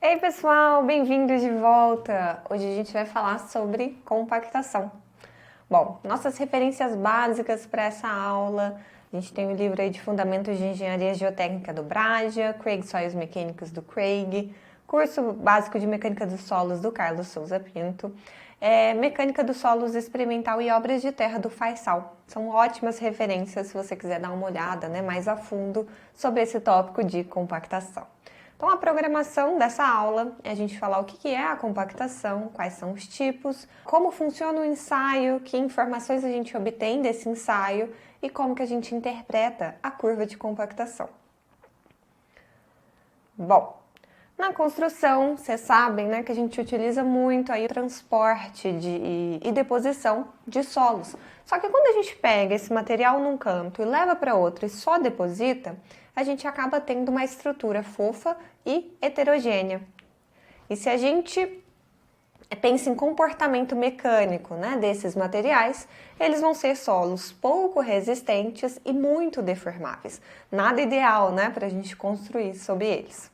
Ei pessoal, bem-vindos de volta! Hoje a gente vai falar sobre compactação. Bom, nossas referências básicas para essa aula, a gente tem o livro aí de Fundamentos de Engenharia Geotécnica do Braga, Craig Soils Mecânicos do Craig, curso básico de Mecânica dos Solos do Carlos Souza Pinto, Mecânica dos Solos Experimental e Obras de Terra do Faisal. São ótimas referências se você quiser dar uma olhada, mais a fundo sobre esse tópico de compactação. Então, a programação dessa aula é a gente falar o que é a compactação, quais são os tipos, como funciona o ensaio, que informações a gente obtém desse ensaio e como que a gente interpreta a curva de compactação. Bom, na construção, vocês sabem, que a gente utiliza muito aí o transporte e deposição de solos. Só que quando a gente pega esse material num canto e leva para outro e só deposita, a gente acaba tendo uma estrutura fofa e heterogênea. E se a gente pensa em comportamento mecânico, desses materiais, eles vão ser solos pouco resistentes e muito deformáveis. Nada ideal, para a gente construir sobre eles.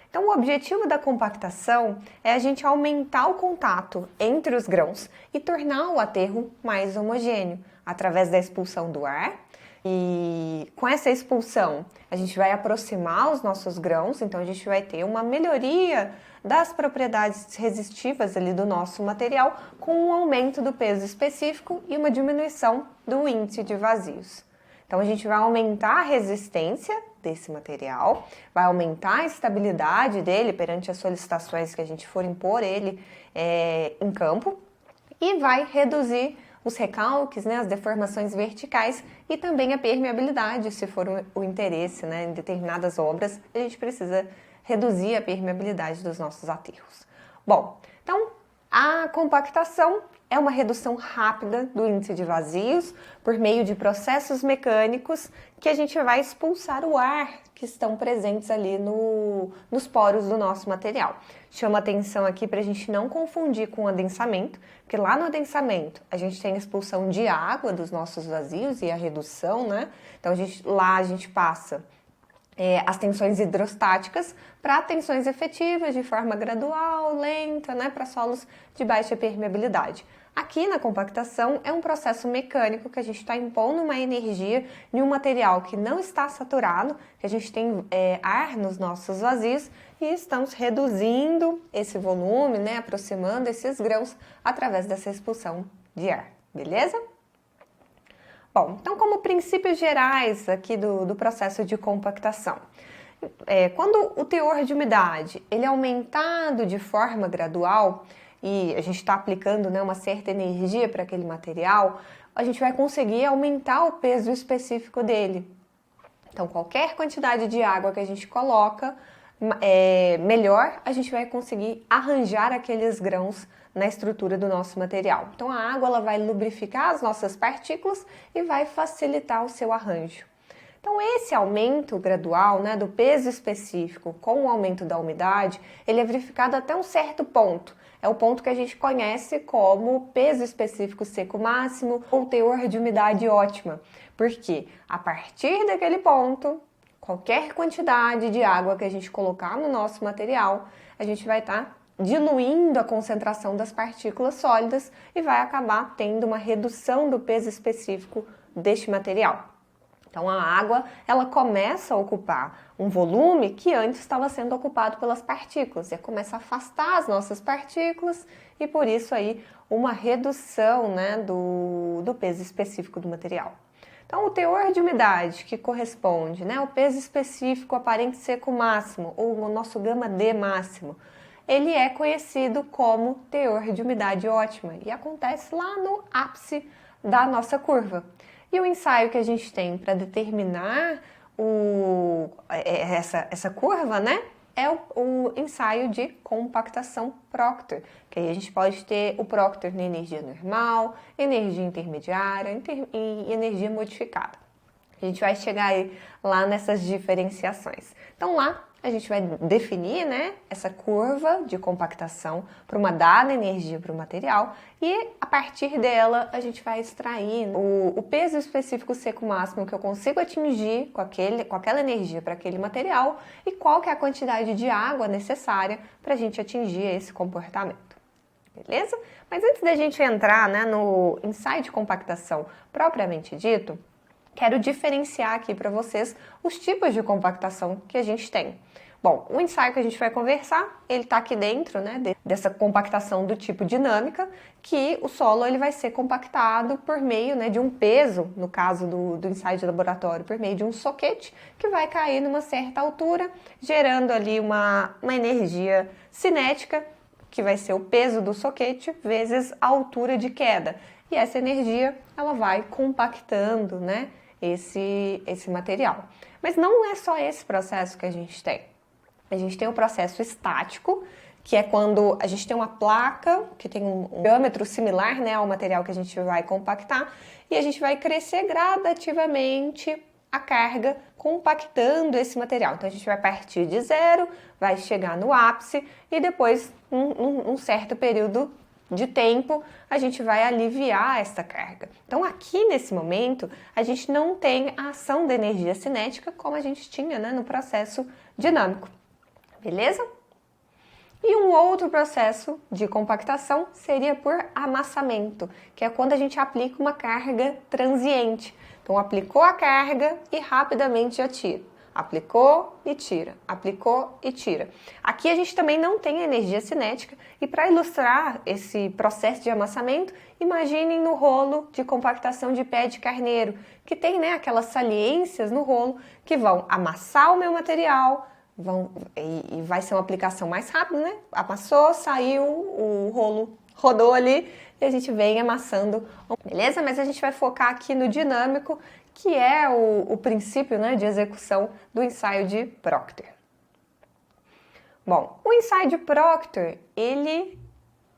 Então, o objetivo da compactação é a gente aumentar o contato entre os grãos e tornar o aterro mais homogêneo, através da expulsão do ar. E com essa expulsão, a gente vai aproximar os nossos grãos, então a gente vai ter uma melhoria das propriedades resistivas ali do nosso material, com um aumento do peso específico e uma diminuição do índice de vazios. Então, a gente vai aumentar a resistência desse material, vai aumentar a estabilidade dele perante as solicitações que a gente for impor ele em campo e vai reduzir os recalques, as deformações verticais e também a permeabilidade, se for o interesse em determinadas obras, a gente precisa reduzir a permeabilidade dos nossos aterros. Bom, então a compactação é uma redução rápida do índice de vazios por meio de processos mecânicos que a gente vai expulsar o ar que estão presentes ali nos poros do nosso material. Chama atenção aqui para a gente não confundir com o adensamento, porque lá no adensamento a gente tem a expulsão de água dos nossos vazios e a redução, Então lá a gente passa as tensões hidrostáticas para tensões efetivas de forma gradual, lenta, para solos de baixa permeabilidade. Aqui na compactação é um processo mecânico que a gente está impondo uma energia em um material que não está saturado, que a gente tem ar nos nossos vazios e estamos reduzindo esse volume, aproximando esses grãos através dessa expulsão de ar, beleza? Bom, então como princípios gerais aqui do processo de compactação, quando o teor de umidade ele é aumentado de forma gradual e a gente está aplicando uma certa energia para aquele material, a gente vai conseguir aumentar o peso específico dele. Então qualquer quantidade de água que a gente coloca, melhor a gente vai conseguir arranjar aqueles grãos na estrutura do nosso material. Então a água ela vai lubrificar as nossas partículas e vai facilitar o seu arranjo. Então esse aumento gradual do peso específico com o aumento da umidade, ele é verificado até um certo ponto. É o ponto que a gente conhece como peso específico seco máximo ou teor de umidade ótima. Porque a partir daquele ponto, qualquer quantidade de água que a gente colocar no nosso material, a gente vai estar diluindo a concentração das partículas sólidas e vai acabar tendo uma redução do peso específico deste material. Então a água, ela começa a ocupar um volume que antes estava sendo ocupado pelas partículas, e começa a afastar as nossas partículas e por isso aí uma redução do peso específico do material. Então o teor de umidade que corresponde ao peso específico aparente seco máximo ou o nosso gama D máximo, ele é conhecido como teor de umidade ótima e acontece lá no ápice da nossa curva. E o ensaio que a gente tem para determinar essa curva, é o ensaio de compactação Proctor, que aí a gente pode ter o Proctor na energia normal, energia intermediária e energia modificada. A gente vai chegar aí lá nessas diferenciações. Então lá a gente vai definir, né, essa curva de compactação para uma dada energia para o material e a partir dela a gente vai extrair o peso específico seco máximo que eu consigo atingir com aquela energia para aquele material e qual que é a quantidade de água necessária para a gente atingir esse comportamento. Beleza? Mas antes da gente entrar, né, no ensaio de compactação propriamente dito, quero diferenciar aqui para vocês os tipos de compactação que a gente tem. Bom, o ensaio que a gente vai conversar, ele está aqui dentro, né, dessa compactação do tipo dinâmica, que o solo ele vai ser compactado por meio, né, de um peso, no caso do ensaio de laboratório, por meio de um soquete, que vai cair numa certa altura, gerando ali uma energia cinética, que vai ser o peso do soquete vezes a altura de queda. E essa energia, ela vai compactando, né, esse material. Mas não é só esse processo que a gente tem. A gente tem o processo estático, que é quando a gente tem uma placa que tem um diâmetro similar, né, ao material que a gente vai compactar e a gente vai crescer gradativamente a carga compactando esse material. Então a gente vai partir de zero, vai chegar no ápice e depois, um certo período de tempo, a gente vai aliviar essa carga. Então aqui nesse momento, a gente não tem a ação da energia cinética como a gente tinha, né, no processo dinâmico. Beleza? E um outro processo de compactação seria por amassamento, que é quando a gente aplica uma carga transiente. Então, aplicou a carga e rapidamente já tira. Aplicou e tira, aplicou e tira. Aqui a gente também não tem energia cinética e para ilustrar esse processo de amassamento, imaginem no rolo de compactação de pé de carneiro, que tem, né, aquelas saliências no rolo que vão amassar o meu material, e vai ser uma aplicação mais rápida, né? Amassou, saiu, o rolo rodou ali e a gente vem amassando, beleza? Mas a gente vai focar aqui no dinâmico, que é o princípio, né, de execução do ensaio de Proctor. Bom, o ensaio de Proctor, ele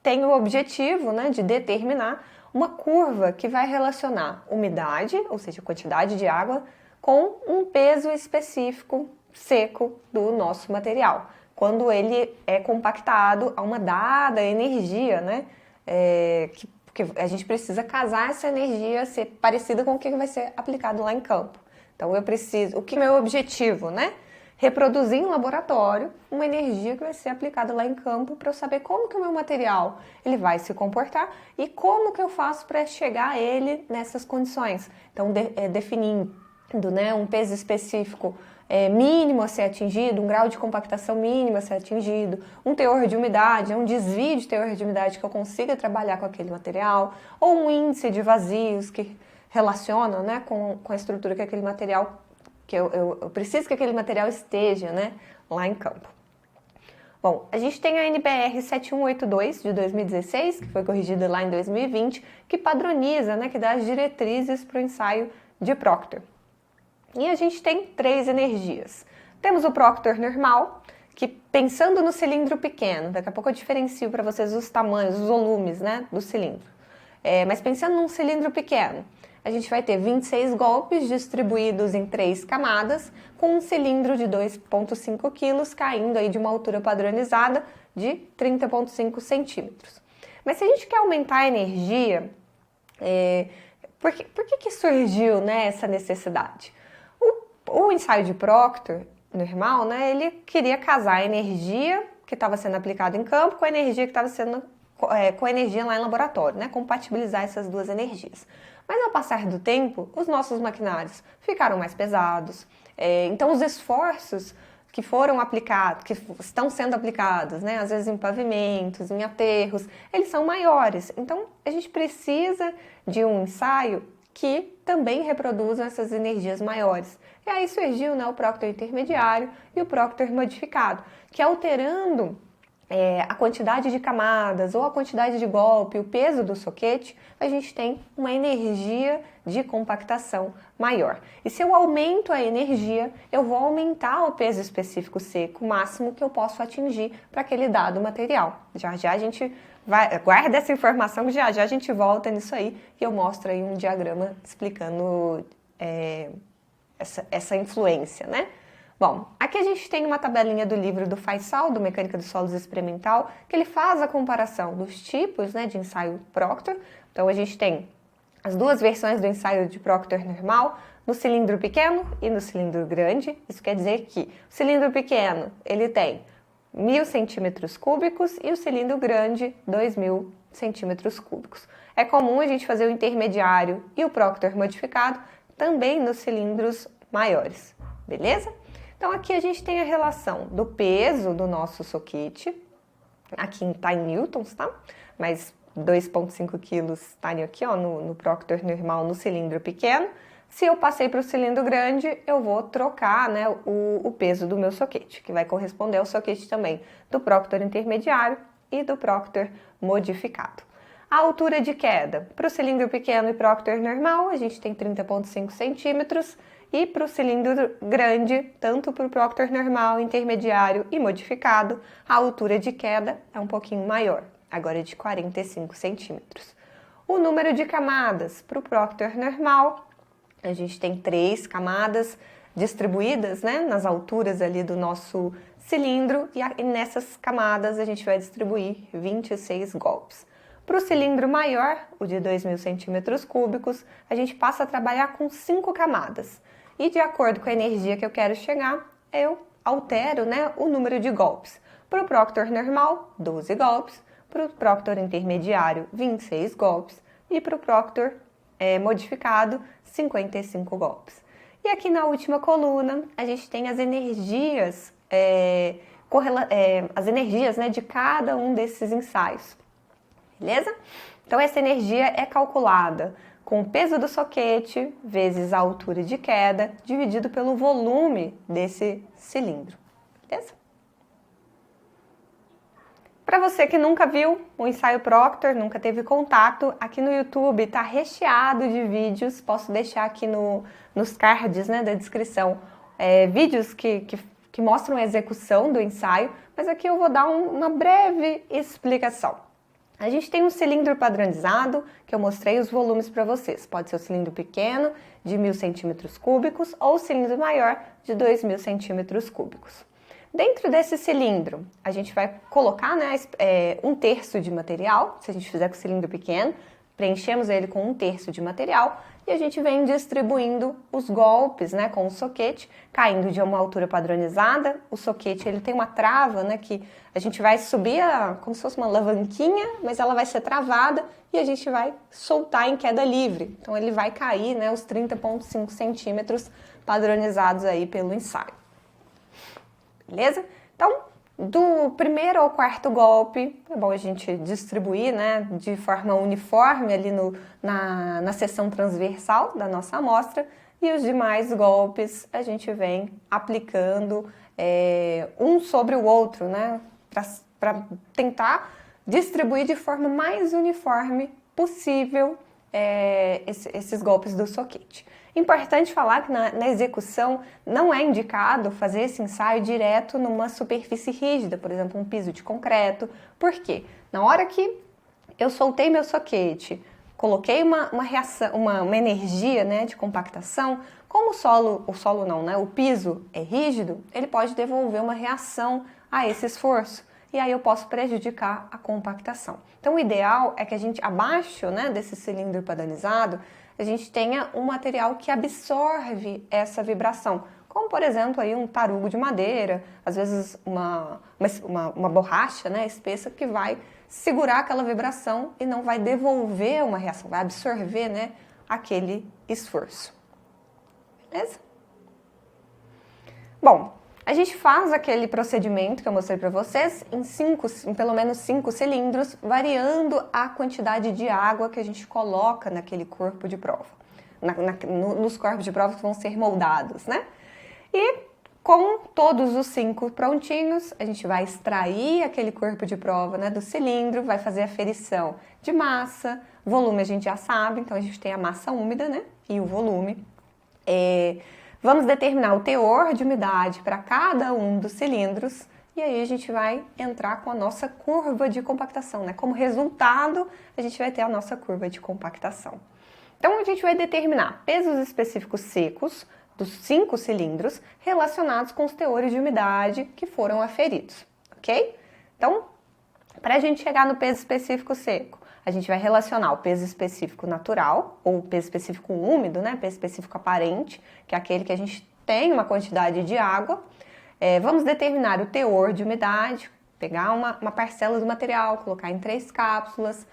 tem o objetivo, né, de determinar uma curva que vai relacionar umidade, ou seja, quantidade de água, com um peso específico seco do nosso material, quando ele é compactado a uma dada energia, né? Que a gente precisa casar essa energia ser parecida com o que vai ser aplicado lá em campo. Então eu preciso, o que é meu objetivo, né? Reproduzir em laboratório uma energia que vai ser aplicada lá em campo para eu saber como que o meu material ele vai se comportar e como que eu faço para chegar a ele nessas condições. Então definindo, né, um peso específico mínimo a ser atingido, um grau de compactação mínimo a ser atingido, um teor de umidade, um desvio de teor de umidade que eu consiga trabalhar com aquele material, ou um índice de vazios que relaciona, né, com a estrutura que aquele material, que eu preciso que aquele material esteja, né, lá em campo. Bom, a gente tem a NBR 7182 de 2016, que foi corrigida lá em 2020, que padroniza, né, que dá as diretrizes para o ensaio de Proctor. E a gente tem 3 energias. Temos o Proctor normal, que pensando no cilindro pequeno, daqui a pouco eu diferencio para vocês os tamanhos, os volumes, né, do cilindro. Mas pensando num cilindro pequeno, a gente vai ter 26 golpes distribuídos em 3 camadas, com um cilindro de 2,5 kg caindo aí de uma altura padronizada de 30,5 centímetros. Mas se a gente quer aumentar a energia, por que surgiu, né, essa necessidade? O ensaio de Proctor normal, né, ele queria casar a energia que estava sendo aplicada em campo com a energia que estava sendo com a energia lá em laboratório, né, compatibilizar essas duas energias. Mas ao passar do tempo, os nossos maquinários ficaram mais pesados, então os esforços que foram aplicados, que estão sendo aplicados, né, às vezes em pavimentos, em aterros, eles são maiores. Então a gente precisa de um ensaio que também reproduzam essas energias maiores. E aí surgiu, né, o Proctor intermediário e o Proctor modificado, que alterando a quantidade de camadas ou a quantidade de golpe, o peso do soquete, a gente tem uma energia de compactação maior. E se eu aumento a energia, eu vou aumentar o peso específico seco máximo que eu posso atingir para aquele dado material. Já já a gente guarda essa informação que já já a gente volta nisso aí e eu mostro aí um diagrama explicando essa influência, né? Bom, aqui a gente tem uma tabelinha do livro do Faisal, do Mecânica dos Solos Experimental, que ele faz a comparação dos tipos, né, de ensaio Proctor. Então a gente tem as duas versões do ensaio de Proctor normal, no cilindro pequeno e no cilindro grande. Isso quer dizer que o cilindro pequeno ele tem 1.000 centímetros cúbicos e o cilindro grande 2.000 centímetros cúbicos. É comum a gente fazer o intermediário e o Proctor modificado também nos cilindros maiores, beleza? Então aqui a gente tem a relação do peso do nosso soquete, aqui está em newtons, tá? Mas 2,5 quilos está aqui, ó, no Proctor normal, no cilindro pequeno. Se eu passei para o cilindro grande, eu vou trocar, né, o peso do meu soquete, que vai corresponder ao soquete também do Proctor intermediário e do Proctor modificado. A altura de queda para o cilindro pequeno e Proctor normal, a gente tem 30,5 centímetros. E para o cilindro grande, tanto para o Proctor normal, intermediário e modificado, a altura de queda é um pouquinho maior, agora é de 45 centímetros. O número de camadas para o Proctor normal, a gente tem 3 camadas distribuídas, né, nas alturas ali do nosso cilindro, e nessas camadas a gente vai distribuir 26 golpes. Para o cilindro maior, o de 2.000 centímetros cúbicos, a gente passa a trabalhar com 5 camadas. E de acordo com a energia que eu quero chegar, eu altero, né, o número de golpes. Para o Proctor normal, 12 golpes. Para o Proctor intermediário, 26 golpes. E para o Proctor modificado, 55 golpes. E aqui na última coluna, a gente tem as energias, as energias, né, de cada um desses ensaios. Beleza? Então essa energia é calculada com o peso do soquete vezes a altura de queda, dividido pelo volume desse cilindro. Beleza? Para você que nunca viu o ensaio Proctor, nunca teve contato, aqui no YouTube está recheado de vídeos, posso deixar aqui nos cards, né, da descrição, vídeos que mostram a execução do ensaio, mas aqui eu vou dar uma breve explicação. A gente tem um cilindro padronizado, que eu mostrei os volumes para vocês. Pode ser o cilindro pequeno, de 1.000 centímetros cúbicos, ou o cilindro maior, de 2.000 centímetros cúbicos. Dentro desse cilindro, a gente vai colocar, né, 1/3 de material. Se a gente fizer com o cilindro pequeno, preenchemos ele com 1/3 de material e a gente vem distribuindo os golpes, né, com o soquete, caindo de uma altura padronizada. O soquete ele tem uma trava, né, que a gente vai subir como se fosse uma alavanquinha, mas ela vai ser travada e a gente vai soltar em queda livre. Então ele vai cair, né, os 30,5 centímetros padronizados aí pelo ensaio. Beleza? Então, do primeiro ao quarto golpe, é bom a gente distribuir, né, de forma uniforme ali na seção transversal da nossa amostra, e os demais golpes a gente vem aplicando um sobre o outro, né, para tentar distribuir de forma mais uniforme possível esses golpes do soquete. Importante falar que na execução não é indicado fazer esse ensaio direto numa superfície rígida, por exemplo, um piso de concreto. Por quê? Na hora que eu soltei meu soquete, coloquei uma reação, uma energia, né, de compactação, como o piso é rígido, ele pode devolver uma reação a esse esforço. E aí eu posso prejudicar a compactação. Então o ideal é que a gente, abaixo, né, desse cilindro padronizado, a gente tenha um material que absorve essa vibração, como por exemplo aí um tarugo de madeira, às vezes uma borracha, né, espessa, que vai segurar aquela vibração e não vai devolver uma reação, vai absorver, né, aquele esforço. Beleza? Bom, a gente faz aquele procedimento que eu mostrei para vocês em pelo menos 5 cilindros, variando a quantidade de água que a gente coloca naquele corpo de prova, nos corpos de prova que vão ser moldados, né? E com todos os 5 prontinhos, a gente vai extrair aquele corpo de prova, né, do cilindro, vai fazer a ferição de massa, volume a gente já sabe, então a gente tem a massa úmida, né, e o volume. Vamos determinar o teor de umidade para cada um dos cilindros e aí a gente vai entrar com a nossa curva de compactação, né? Como resultado, a gente vai ter a nossa curva de compactação. Então, a gente vai determinar pesos específicos secos dos 5 cilindros relacionados com os teores de umidade que foram aferidos, ok? Então, para a gente chegar no peso específico seco, a gente vai relacionar o peso específico natural, ou o peso específico úmido, né? Peso específico aparente, que é aquele que a gente tem uma quantidade de água. Vamos determinar o teor de umidade, pegar uma parcela do material, colocar em 3 cápsulas,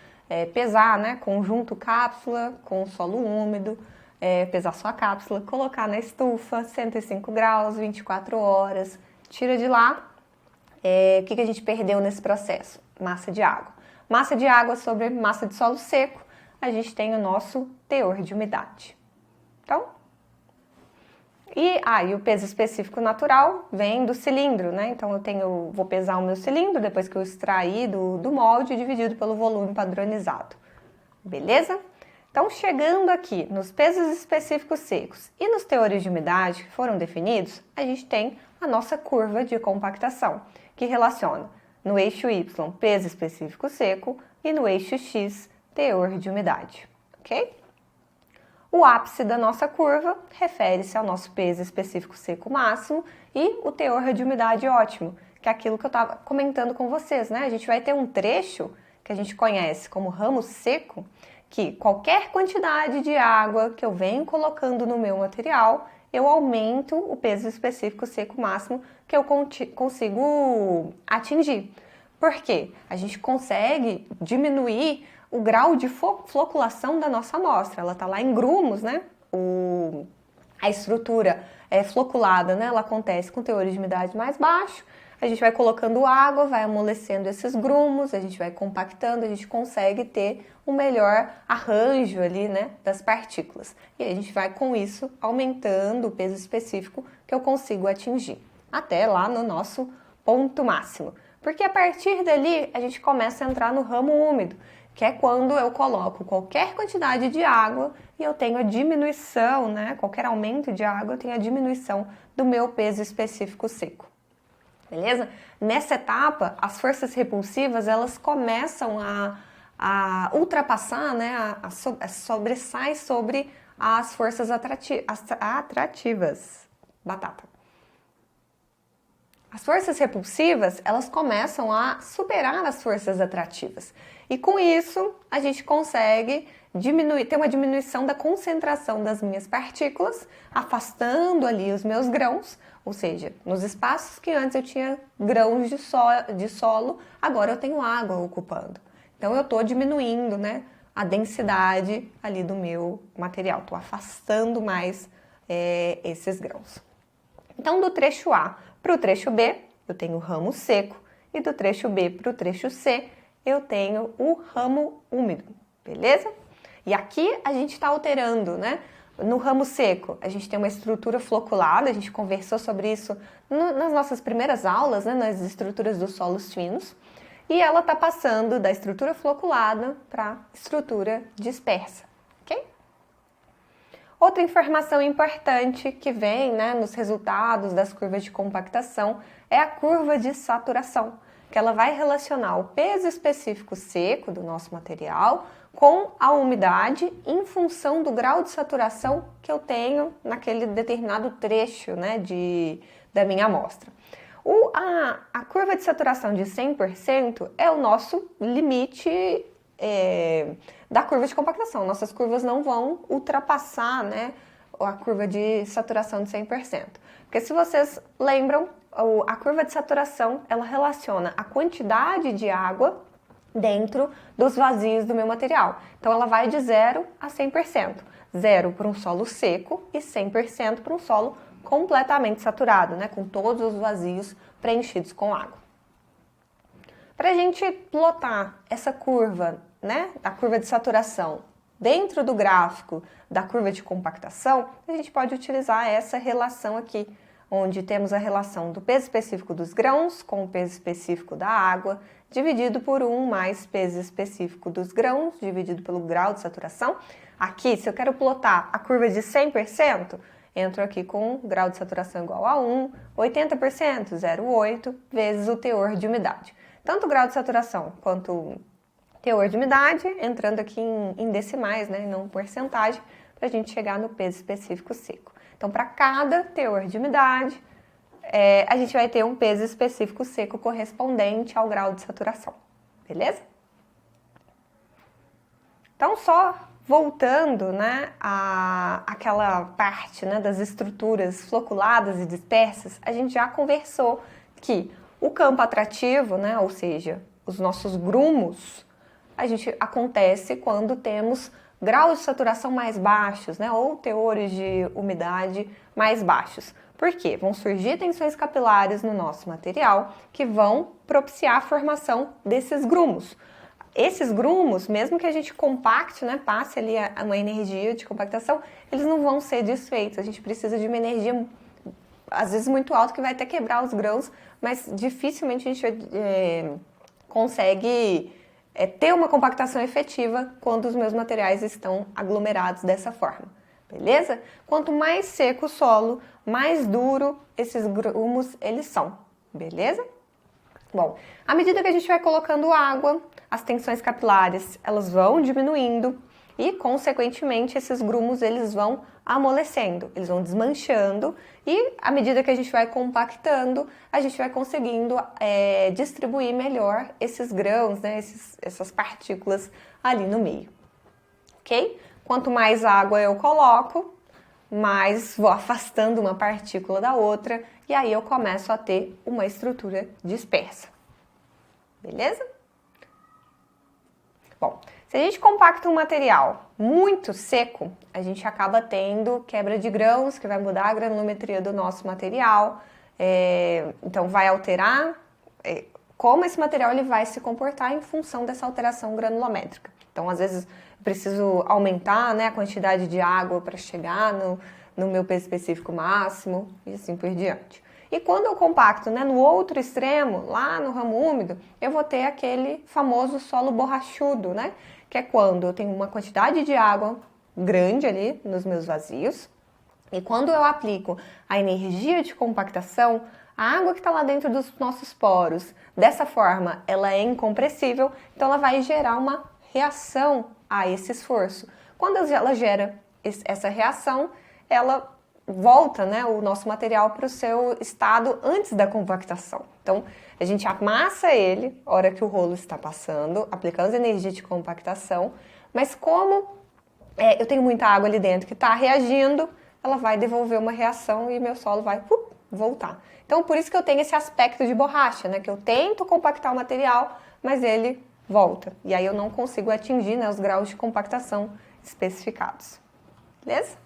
pesar, né? Conjunto cápsula com solo úmido, pesar sua cápsula, colocar na estufa, 105 graus, 24 horas, tira de lá. O que a gente perdeu nesse processo? Massa de água. Massa de água sobre massa de solo seco, a gente tem o nosso teor de umidade. Então, e o peso específico natural vem do cilindro, né? Então vou pesar o meu cilindro depois que eu extrair do molde, dividido pelo volume padronizado. Beleza? Então, chegando aqui nos pesos específicos secos e nos teores de umidade que foram definidos, a gente tem a nossa curva de compactação, que relaciona no eixo Y, peso específico seco, e no eixo X, teor de umidade, ok? O ápice da nossa curva refere-se ao nosso peso específico seco máximo e o teor de umidade ótimo, que é aquilo que eu estava comentando com vocês, né? A gente vai ter um trecho que a gente conhece como ramo seco, que qualquer quantidade de água que eu venho colocando no meu material, eu aumento o peso específico seco máximo que eu consigo atingir. Por quê? A gente consegue diminuir o grau de floculação da nossa amostra. Ela está lá em grumos, né? A estrutura floculada, né? Ela acontece com teores de umidade mais baixo. A gente vai colocando água, vai amolecendo esses grumos, a gente vai compactando, a gente consegue ter um melhor arranjo ali, né, das partículas. E a gente vai com isso aumentando o peso específico que eu consigo atingir, até lá no nosso ponto máximo. Porque a partir dali a gente começa a entrar no ramo úmido, que é quando eu coloco qualquer quantidade de água e eu tenho a diminuição, né, qualquer aumento de água, eu tenho a diminuição do meu peso específico seco. Beleza? Nessa etapa, as forças repulsivas, elas começam a ultrapassar, né, sobressai sobre as forças atrativas. Batata. As forças repulsivas, elas começam a superar as forças atrativas. E com isso, a gente consegue ter uma diminuição da concentração das minhas partículas, afastando ali os meus grãos, ou seja, nos espaços que antes eu tinha grãos de solo, agora eu tenho água ocupando. Então eu estou diminuindo, né, a densidade ali do meu material, estou afastando mais esses grãos. Então do trecho A para o trecho B, eu tenho o ramo seco, e do trecho B para o trecho C, eu tenho o ramo úmido, beleza? E aqui a gente está alterando, né? No ramo seco, a gente tem uma estrutura floculada, a gente conversou sobre isso nas nossas primeiras aulas, né? Nas estruturas dos solos finos, e ela está passando da estrutura floculada para a estrutura dispersa, ok? Outra informação importante que vem, né, nos resultados das curvas de compactação é a curva de saturação, que ela vai relacionar o peso específico seco do nosso material com a umidade em função do grau de saturação que eu tenho naquele determinado trecho, né, da minha amostra. A curva de saturação de 100% é o nosso limite da curva de compactação. Nossas curvas não vão ultrapassar, né, a curva de saturação de 100%. Porque se vocês lembram, a curva de saturação, ela relaciona a quantidade de água dentro dos vazios do meu material. Então ela vai de 0 a 100%. 0 para um solo seco e 100% para um solo completamente saturado, né, com todos os vazios preenchidos com água. Para a gente plotar essa curva, né, a curva de saturação dentro do gráfico da curva de compactação, a gente pode utilizar essa relação aqui, onde temos a relação do peso específico dos grãos com o peso específico da água, dividido por 1 mais peso específico dos grãos, dividido pelo grau de saturação. Aqui, se eu quero plotar a curva de 100%, entro aqui com grau de saturação igual a 1, 80%, 0,8, vezes o teor de umidade. Tanto o grau de saturação quanto o teor de umidade, entrando aqui em decimais, né, e não porcentagem, para a gente chegar no peso específico seco. Então, para cada teor de umidade, a gente vai ter um peso específico seco correspondente ao grau de saturação, beleza? Então, só voltando, né, àquela parte, né, das estruturas floculadas e dispersas, a gente já conversou que o campo atrativo, né, ou seja, os nossos grumos, acontece quando temos graus de saturação mais baixos, né, ou teores de umidade mais baixos. Por quê? Vão surgir tensões capilares no nosso material que vão propiciar a formação desses grumos. Esses grumos, mesmo que a gente compacte, né, passe ali uma energia de compactação, eles não vão ser desfeitos. A gente precisa de uma energia, às vezes, muito alta, que vai até quebrar os grãos, mas dificilmente a gente consegue ter uma compactação efetiva quando os meus materiais estão aglomerados dessa forma, beleza? Quanto mais seco o solo, mais duro esses grumos eles são, beleza? Bom, à medida que a gente vai colocando água, as tensões capilares elas vão diminuindo e, consequentemente, esses grumos eles vão amolecendo, eles vão desmanchando e, à medida que a gente vai compactando, a gente vai conseguindo distribuir melhor esses grãos, né, essas partículas ali no meio, ok? Quanto mais água eu coloco, mais vou afastando uma partícula da outra e aí eu começo a ter uma estrutura dispersa, beleza? Bom, se a gente compacta um material muito seco, a gente acaba tendo quebra de grãos, que vai mudar a granulometria do nosso material, então vai alterar como esse material ele vai se comportar em função dessa alteração granulométrica. Então, às vezes, eu preciso aumentar, né, a quantidade de água para chegar no meu peso específico máximo e assim por diante. E quando eu compacto, né, no outro extremo, lá no ramo úmido, eu vou ter aquele famoso solo borrachudo, né? Que é quando eu tenho uma quantidade de água grande ali nos meus vazios. E quando eu aplico a energia de compactação, a água que está lá dentro dos nossos poros, dessa forma, ela é incompressível, então ela vai gerar uma reação a esse esforço. Quando ela gera essa reação, ela volta, né, o nosso material para o seu estado antes da compactação. Então, a gente amassa ele, na hora que o rolo está passando, aplicando energia de compactação, mas como eu tenho muita água ali dentro que está reagindo, ela vai devolver uma reação e meu solo vai voltar. Então, por isso que eu tenho esse aspecto de borracha, né, que eu tento compactar o material, mas ele volta. E aí eu não consigo atingir, né, os graus de compactação especificados. Beleza?